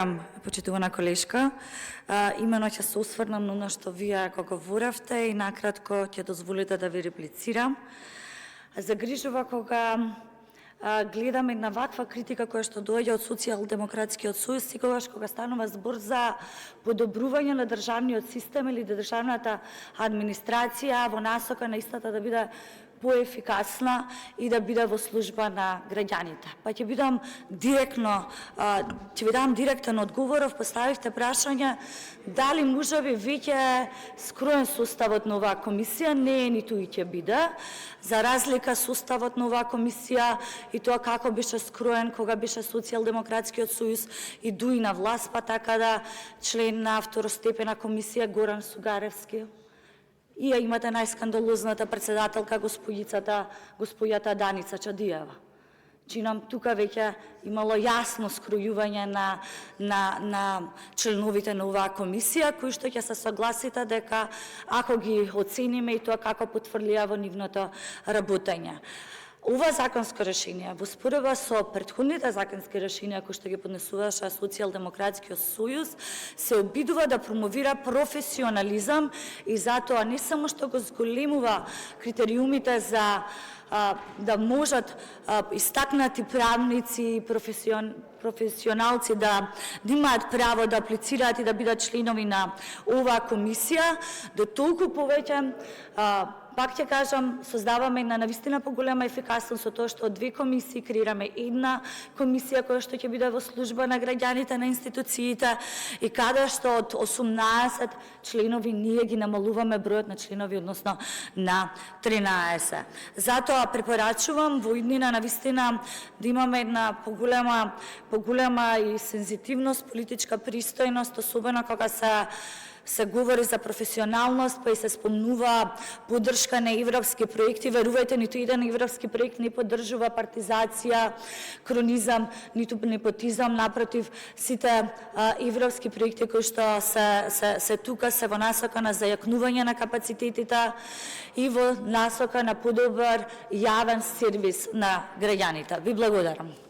Почитувана колешка, имено ќе се осврнам на што вие го говоревте и накратко ќе дозволите да ви реплицирам. Загрижува кога гледам една ваква критика која што доаѓа од Социјалдемократскиот сојуз, секогаш кога станува збор за подобрување на државниот систем или државната администрација во насока на истата да биде поефикасна и да биде во служба на граѓаните. Па ќе бидам директно, ќе ви дам директен одговор. Поставивте прашање дали можеби веќе скроен составот на оваа комисија. Не е, ниту и ќе биде. За разлика составот на оваа комисија и тоа како беше скроен кога беше Социјалдемократскиот сојуз и дуи на власт, па така да член на второстепена комисија Горан Сугаревски. И ја имате најскандалозната председателка господјата Даница Чадиева. Чинам тука веќе имало јасно скројување на членовите на оваа комисија, кои што ќе се согласите дека ако ги оцениме и тоа како потврдија во нивното работење. Ова законско решение, во споредба со претходните законски решенија кои што ги поднесуваше Социјалдемократскиот сојуз, се обидува да промовира професионализам и затоа не само што го зголемува критериумите за да можат истакнати правници и професионалци да имаат право да аплицираат и да бидат членови на оваа комисија, до толку повеќе пак ќе кажам, создаваме една навистина поголема ефикасност со тоа што од две комисии креираме една комисија која што ќе биде во служба на граѓаните, на институциите и каде што од 18 членови ние ги намалуваме бројот на членови, односно на 13. Затоа препорачувам во иднина навистина да имаме една поголема и сензитивност, политичка пристојност, особено кога се говори за професионалност, па и се спомнува поддршка на европски проекти. Верувајте, ниту еден европски проект не поддржува партизација, кронизам, ниту непотизам. Напротив, сите европски проекти кои што се тука се во насока на зајакнување на капацитетите и во насока на подобар јавен сервис на граѓаните. Ви благодарам.